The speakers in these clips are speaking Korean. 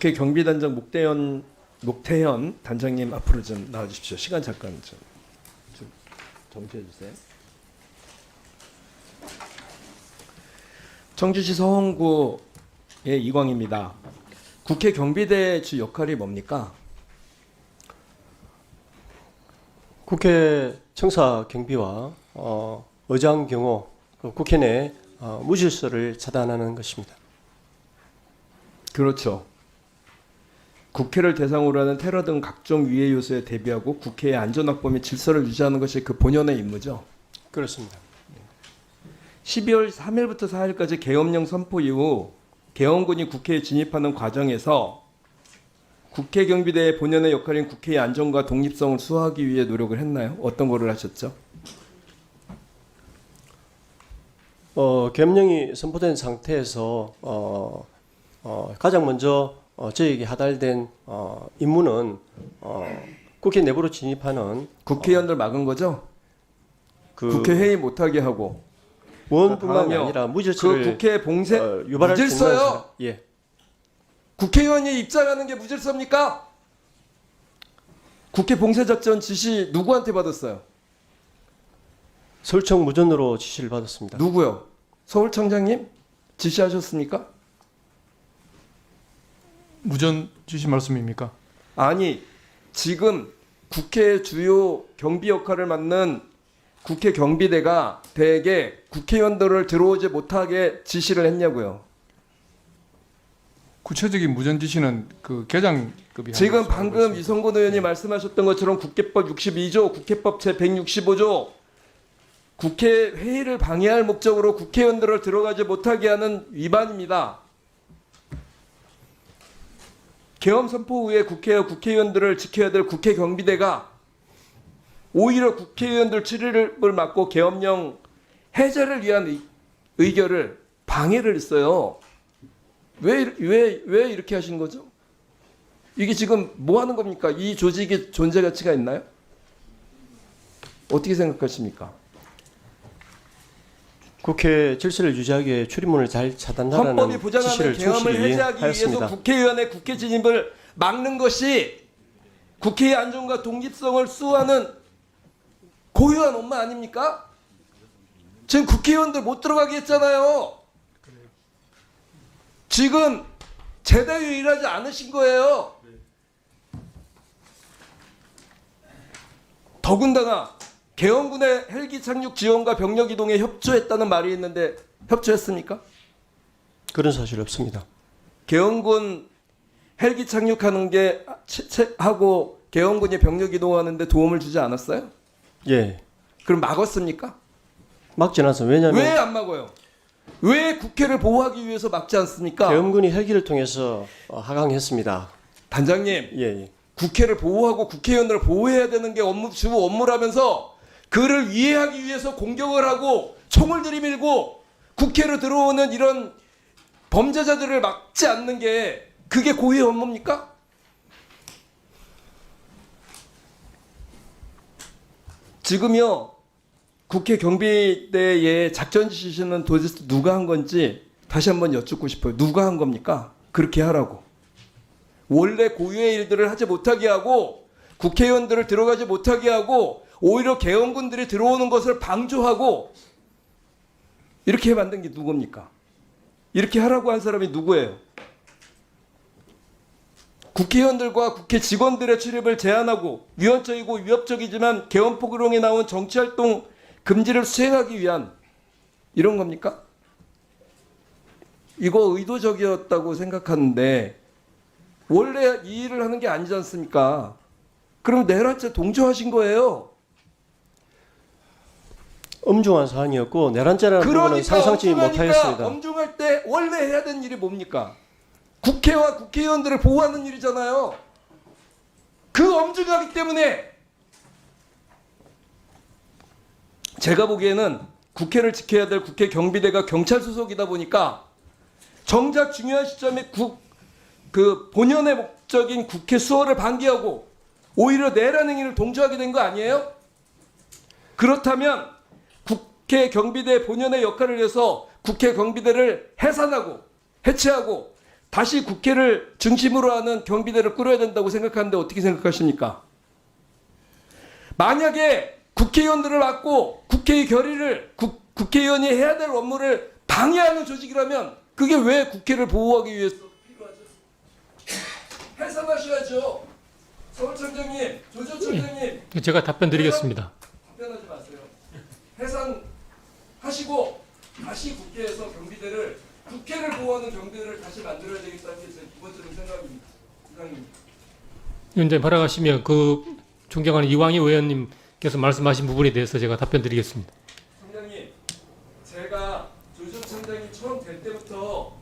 국회 경비단장 목태현 단장님 앞으로 좀 나와주십시오. 시간 잠깐 좀 정지해 주세요. 청주시 서원구의 이광입니다. 국회 경비대 주 역할이 뭡니까? 국회 청사 경비와 의장 경호, 국회 내 무질서를 차단하는 것입니다. 그렇죠. 국회를 대상으로 하는 테러 등 각종 위해 요소에 대비하고 국회의 안전 확보 및 질서를 유지하는 것이 그 본연의 임무죠. 그렇습니다. 12월 3일부터 4일까지 계엄령 선포 이후 계엄군이 국회에 진입하는 과정에서 국회 경비대의 본연의 역할인 국회의 안전과 독립성을 수호하기 위해 노력을 했나요? 어떤 거를 하셨죠? 계엄령이 선포된 상태에서 가장 먼저 저에게 하달된 임무는 국회 내부로 진입하는 국회의원들 막은 거죠? 국회 회의 못하게 하고 의원뿐만이 아니라 무질서를 국회 봉쇄 유발할 수 있는 무질서요? 예. 국회의원이 입장하는 게 무질서입니까? 국회 봉쇄 작전 지시 누구한테 받았어요? 서울청 무전으로 지시를 받았습니다. 누구요? 서울청장님 지시하셨습니까? 무전 지시 말씀입니까? 아니 지금 국회 주요 경비 역할을 맡는 국회 경비대가 대개 국회의원들을 들어오지 못하게 지시를 했냐고요. 구체적인 무전 지시는 그 계장급이 지금 방금 이성근 의원이 말씀하셨던 것처럼 국회법 62조, 국회법 제 165조 국회 회의를 방해할 목적으로 국회의원들을 들어가지 못하게 하는 위반입니다. 계엄 선포 후에 국회와 국회의원들을 지켜야 될 국회 경비대가 오히려 국회의원들 출입을 막고 계엄령 해제를 위한 의결을 방해를 했어요. 왜 이렇게 하신 거죠? 이게 지금 뭐 하는 겁니까? 이 조직의 존재 가치가 있나요? 어떻게 생각하십니까? 국회 질서를 유지하기 위해 출입문을 잘 차단하라는 헌법이 보장하는 지시를 계엄을 충실히 해제하기 위해서 하였습니다. 국회의원의 국회 진입을 막는 것이 국회의 안전과 독립성을 수호하는 고유한 업무 아닙니까? 지금 국회의원들 못 들어가게 했잖아요. 지금 제대로 일하지 않으신 거예요. 더군다나 계엄군의 헬기 착륙 지원과 병력 이동에 협조했다는 말이 있는데 협조했습니까? 그런 사실 없습니다. 계엄군 헬기 착륙하는 게 하고 계엄군이 병력 이동하는데 도움을 주지 않았어요? 예, 그럼 막았습니까? 막지 않아서 왜냐하면 왜 안 막아요? 왜 국회를 보호하기 위해서 막지 않습니까? 계엄군이 헬기를 통해서 하강했습니다. 단장님, 예. 국회를 보호하고 국회의원들을 보호해야 되는 게 주 업무라면서 그를 이해하기 위해서 공격을 하고 총을 들이밀고 국회로 들어오는 이런 범죄자들을 막지 않는 게 그게 고유의 업무입니까? 지금요 국회 경비대의 작전 지시는 도대체 누가 한 건지 다시 한번 여쭙고 싶어요. 누가 한 겁니까? 그렇게 하라고. 원래 고유의 일들을 하지 못하게 하고 국회의원들을 들어가지 못하게 하고 오히려 계엄군들이 들어오는 것을 방조하고 이렇게 만든 게 누굽니까? 이렇게 하라고 한 사람이 누구예요? 국회의원들과 국회 직원들의 출입을 제한하고 위헌적이고 위협적이지만 계엄포기령에 나온 정치활동 금지를 수행하기 위한 이런 겁니까? 이거 의도적이었다고 생각하는데 원래 이 일을 하는 게 아니지 않습니까? 그럼 내란죄 동조하신 거예요. 엄중한 사안이었고 내란죄라는 부분은 상상치 못하였습니다. 엄중할 때 원래 해야 되는 일이 뭡니까? 국회와 국회의원들을 보호하는 일이잖아요. 그 엄중하기 때문에 제가 보기에는 국회를 지켜야 될 국회 경비대가 경찰 소속이다 보니까 정작 중요한 시점에 그 본연의 목적인 국회 수호를 방기하고 오히려 내란 행위를 동조하게 된 거 아니에요? 그렇다면 국회 경비대 본연의 역할을 위해서 국회 경비대를 해산하고 해체하고 다시 국회를 중심으로 하는 경비대를 꾸려야 된다고 생각하는데 어떻게 생각하십니까? 만약에 국회의원들을 갖고 국회의 결의를 국회의원이 해야 될 업무를 방해하는 조직이라면 그게 왜 국회를 보호하기 위해서 필요하죠? 해산하셔야죠. 서울청장님, 조조청장님. 제가 답변 드리겠습니다. 답변하지 마세요. 해산하시고 다시 국회에서 경비대를 국회를 보호하는 경비대를 다시 만들어야 되겠다는 게 제 기본적인 생각입니다. 이상입니다. 위원장님 허락하시면 그 존경하는 이왕희 의원님께서 말씀하신 부분에 대해서 제가 답변 드리겠습니다. 청장님, 제가 조조청장이 처음 될 때부터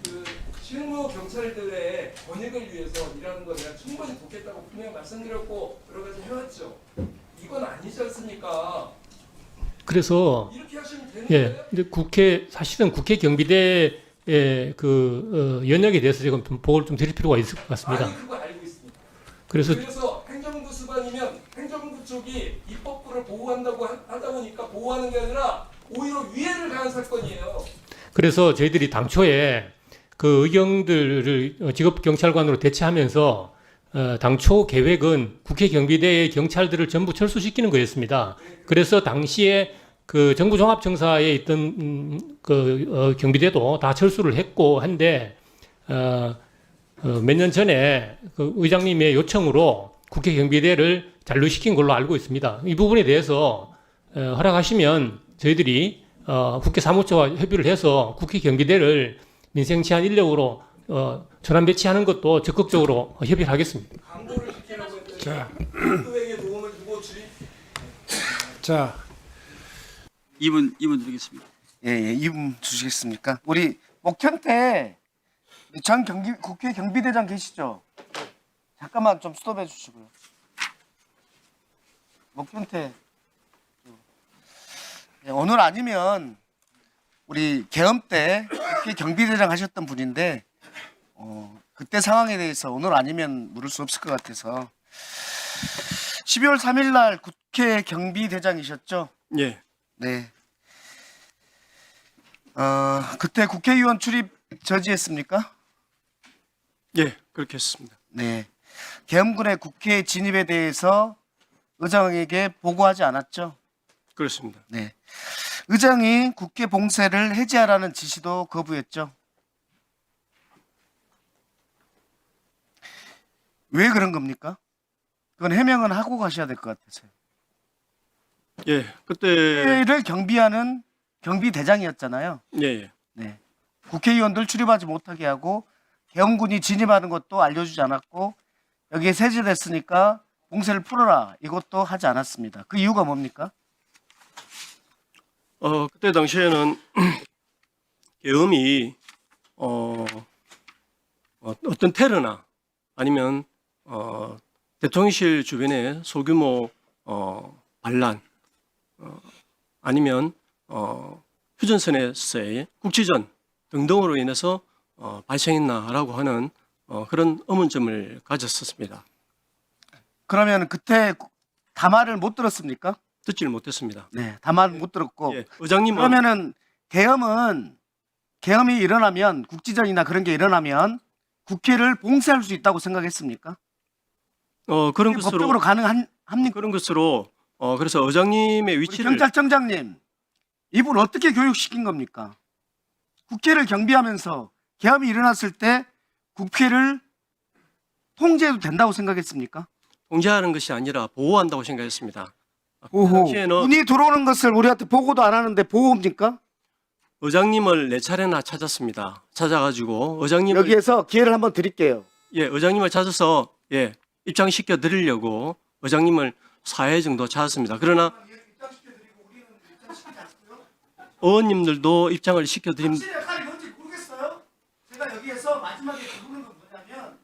그 실무 경찰들의 권익을 위해서 일하는 거 내가 충분히 돕겠다고 분명히 말씀드렸고 여러 가지 해왔죠. 이건 아니지 않습니까? 그래서 이렇게 하시면 되는 예, 거예요? 근데 사실은 국회 경비대의 연역에 대해서 제가 좀 보고를 좀 드릴 필요가 있을 것 같습니다. 아니 그거 알고 있습니다. 그래서 그래서 행정부 수반이면 행정부 쪽이 입법부를 보호한다고 하다 보니까 보호하는 게 아니라 오히려 위해를 가한 사건이에요. 그래서 저희들이 당초에 그 의경들을 직업 경찰관으로 대체하면서 당초 계획은 국회 경비대의 경찰들을 전부 철수시키는 거였습니다. 그래서 당시에 그 정부종합청사에 있던 경비대도 다 철수를 했고 한데 몇 년 전에 그 의장님의 요청으로 국회 경비대를 잔류시킨 걸로 알고 있습니다. 이 부분에 대해서 허락하시면 저희들이 국회 사무처와 협의를 해서 국회 경비대를 민생 치안 인력으로 전환 배치하는 것도 적극적으로 협의를 하겠습니다. 강도를 지키라고 했더니 자, 강도에게 도움을 주고 주의. 자, 2분 드리겠습니다. 예, 2분 주시겠습니까? 우리 목현태 전 국회 경비대장 계시죠? 잠깐만 좀 스톱해 주시고요. 목현태 예, 오늘 아니면 우리 계엄 때 국회 경비대장 하셨던 분인데 그때 상황에 대해서 오늘 아니면 물을 수 없을 것 같아서 12월 3일 날 국회 경비대장이셨죠? 예. 네. 그때 국회의원 출입 저지했습니까? 예, 그렇게 했습니다. 네. 계엄군의 국회 진입에 대해서 의장에게 보고하지 않았죠? 그렇습니다. 네. 의장이 국회 봉쇄를 해제하라는 지시도 거부했죠? 왜 그런 겁니까? 그건 해명은 하고 가셔야 될 것 같아서요. 예, 그때 국회를 경비하는 경비대장이었잖아요. 예, 예. 네. 국회의원들 출입하지 못하게 하고 계엄군이 진입하는 것도 알려주지 않았고 여기에 세제됐으니까 봉쇄를 풀어라 이것도 하지 않았습니다. 그 이유가 뭡니까? 그때 당시에는 계엄이 어떤 테러나 아니면 대통령실 주변에 소규모 반란 아니면 휴전선에서의 국지전 등등으로 인해서 발생했나라고 하는 그런 의문점을 가졌었습니다. 그러면 그때 담화를 못 들었습니까? 듣지를 못했습니다. 네, 담화를 못 들었고 예, 의장님은 그러면은 계엄이 일어나면 국지전이나 그런 게 일어나면 국회를 봉쇄할 수 있다고 생각했습니까? 그런 그게 것으로 법적으로 가능합니까? 그런 것으로 그래서 의장님의 우리 위치를 경찰청장님 이분 어떻게 교육시킨 겁니까? 국회를 경비하면서 계엄이 일어났을 때 국회를 통제해도 된다고 생각했습니까? 통제하는 것이 아니라 보호한다고 생각했습니다. 오호. 당시에는 군이 들어오는 것을 우리한테 보고도 안 하는데 보호입니까? 의장님을 4차례나 찾았습니다. 찾아가지고 의장님을 여기에서 기회를 한번 드릴게요. 예, 의장님을 찾아서 예, 입장시켜 드리려고 의장님을 4회 정도 찾았습니다. 그러나 의원님들도 입장을 시켜드림. 당신의 역할이 뭔지 모르겠어요. 제가 여기에서 마지막에 부르는 건 뭐냐면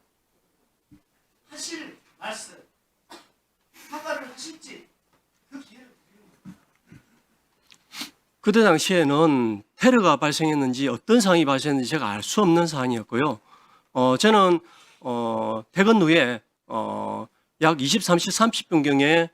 하실 말씀, 사과를 하실지 그 기회를 드리는 거예요. 그때 당시에는 테러가 발생했는지 어떤 상황이 발생했는지 제가 알 수 없는 사안이었고요. 저는 퇴근 후에 약 23시 30분경에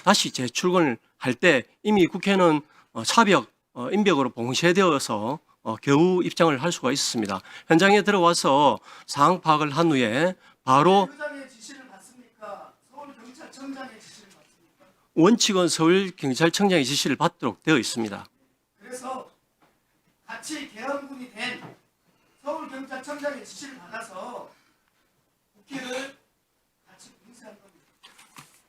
다시 재출근을 할 때 이미 국회는 사벽 인벽으로 봉쇄되어서 겨우 입장을 할 수가 있었습니다. 현장에 들어와서 상황 파악을 한 후에 바로 부장의 지시를 받습니까? 서울경찰청장의 지시를 받습니까? 원칙은 서울경찰청장의 지시를 받도록 되어 있습니다. 그래서 같이 계엄군이 된 서울경찰청장의 지시를 받아서 국회를 같이 공세한 겁니다.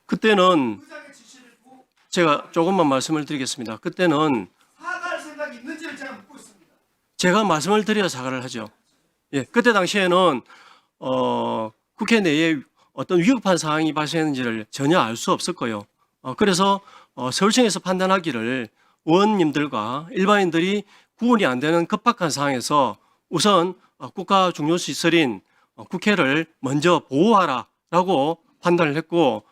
그때는 부장의 지시를 보고 제가 조금만 말씀을 드리겠습니다. 그때는 사과할 생각이 있는지를 제가 묻고 있습니다. 제가 말씀을 드려야 사과를 하죠. 예, 그때 당시에는 국회 내에 어떤 위급한 상황이 발생했는지를 전혀 알 수 없었고요. 그래서 서울청에서 판단하기를 의원님들과 일반인들이 구분이 안 되는 급박한 상황에서 우선 국가 중요 시설인 국회를 먼저 보호하라라고 판단을 했고,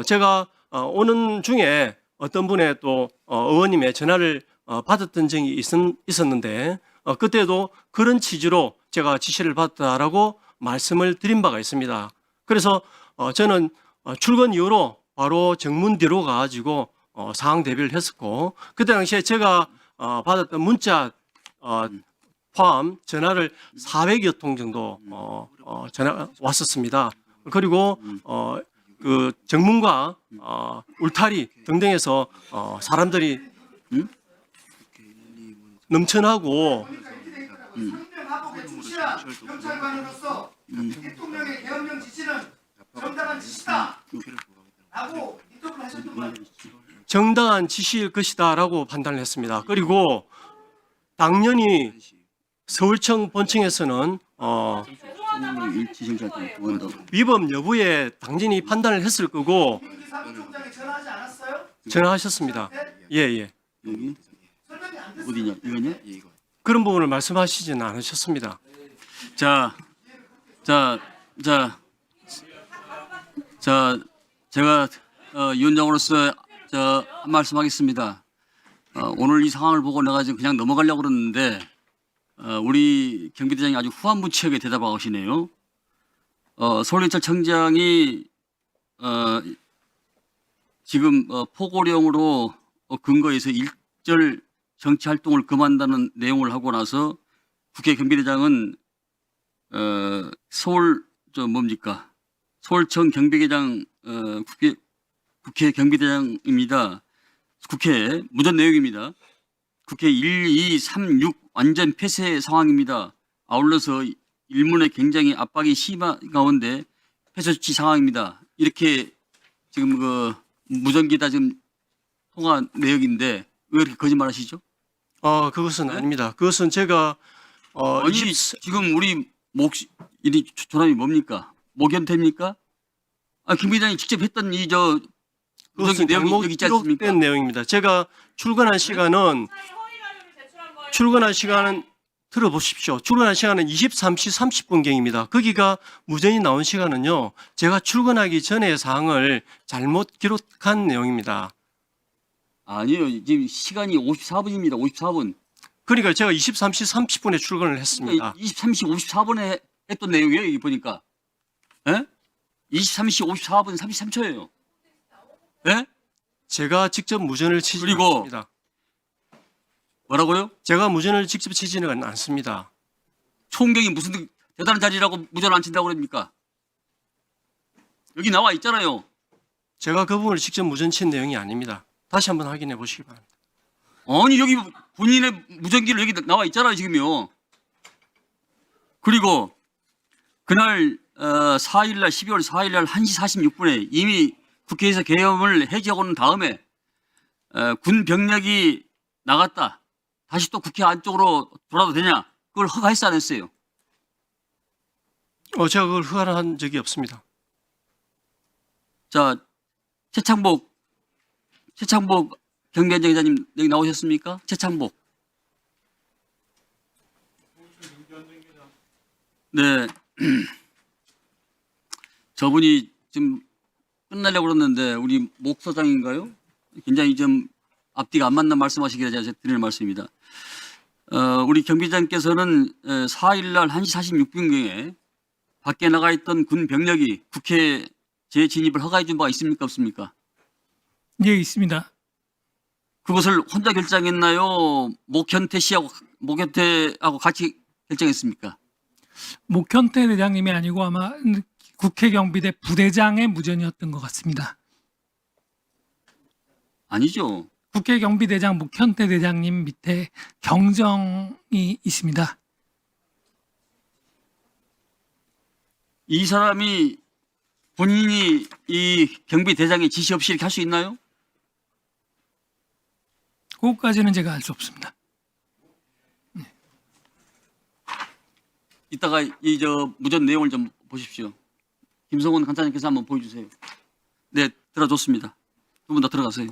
제가 오는 중에 어떤 분의 또 의원님의 전화를 받았던 적이 있었는데, 그때도 그런 취지로 제가 지시를 받았다라고 말씀을 드린 바가 있습니다. 그래서 저는 출근 이후로 바로 정문 뒤로 가가지고 상황 대비를 했었고, 그때 당시에 제가 받았던 문자 포함 전화를 400여 통 정도 전화 왔었습니다. 그리고 그 정문과 울타리 등등에서 사람들이 넘쳐나고 상명하복에 충실한 경찰관으로서 대통령의 계엄령 지시는 정당한 지시다 라고 인터뷰를 하셨던 거 아닙니까? 정당한 지시일 것이다라고 판단을 했습니다. 그리고 당연히 서울청 본청에서는 위법 여부에 당연히 판단을 했을 거고 김기 사무총장이 전화하지 않았어요? 전화하셨습니다. 예. 여기 설명이 안 됐어요. 어디냐? 이거냐? 그런 부분을 말씀하시지는 않으셨습니다. 자, 제가 위원장으로서 한 말씀하겠습니다. 오늘 이 상황을 보고 내가 지금 그냥 넘어가려고 그러는데 우리 경비대장이 아주 후한무치하게 대답하고 계시네요. 서울경찰청장이 지금 포고령으로 근거해서 일절 정치 활동을 금한다는 내용을 하고 나서 국회 경비대장은 서울청 경비대장 국회 경비대장입니다. 국회 무전 내용입니다. 국회 1, 2, 3, 6 완전 폐쇄 상황입니다. 아울러서 일문에 굉장히 압박이 심한 가운데 폐쇄 조치 상황입니다. 이렇게 지금 그 무전기다 지금 통화 내역인데 왜 이렇게 거짓말하시죠? 그것은 아닙니다. 그것은 제가 아니 지금 우리 이 조남이 뭡니까? 목연태입니까? 김 비대장이 직접 했던 무전기 그것은 내용이 잘못 여기 있지 않습니까? 기록된 내용입니다. 제가 출근한 시간은 들어보십시오. 출근한 시간은 23시 30분경입니다. 거기가 무전이 나온 시간은요, 제가 출근하기 전의 사항을 잘못 기록한 내용입니다. 아니요. 지금 시간이 54분입니다. 54분. 그러니까 제가 23시 30분에 출근을 했습니다. 23시 54분에 했던 내용이에요. 여기 보니까. 예? 23시 54분 33초예요. 예? 제가 직접 무전을 치지 그리고 않습니다. 뭐라고요? 제가 무전을 직접 치지는 않습니다. 총경이 무슨 대단한 자리라고 무전을 안 친다고 그럽니까? 여기 나와 있잖아요. 제가 그 부분을 직접 무전 친 내용이 아닙니다. 다시 한번 확인해 보시기 바랍니다. 아니 여기 본인의 무전기를 여기 나와 있잖아요 지금요. 그리고 그날 4일날 12월 4일날 1시 46분에 이미 국회에서 계엄을 해제하고 난 다음에 군 병력이 나갔다. 다시 또 국회 안쪽으로 돌아도 되냐? 그걸 허가했어 안 했어요? 제가 그걸 허가한 적이 없습니다. 자, 최창복 경비원장 기자님 여기 나오셨습니까? 최창복. 네. 저분이 지금 끝나려고 그러는데 우리 목 소장인가요? 굉장히 좀 앞뒤가 안 맞는 말씀하시기를 제가 드리는 말씀입니다. 우리 경비장께서는 4일날 1시 46분경에 밖에 나가 있던 군 병력이 국회에 재진입을 허가해 준 바가 있습니까 없습니까? 예, 있습니다. 그것을 혼자 결정했나요? 목현태 씨하고 목현태하고 같이 결정했습니까? 목현태 대장님이 아니고 아마 국회 경비대 부대장의 무전이었던 것 같습니다. 아니죠. 국회 경비대장 목현태 대장님 밑에 경정이 있습니다. 이 사람이 본인이 이 경비대장의 지시 없이 이렇게 할 수 있나요? 그것까지는 제가 알 수 없습니다. 이따가 이 무전 내용을 좀 보십시오. 김성훈 간사님께서 한번 보여주세요. 네, 들어줬습니다. 두 분 다 들어가세요.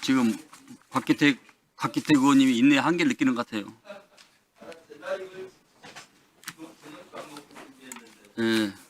지금 곽기택 의원님이 인내의 한계를 느끼는 것 같아요. 예.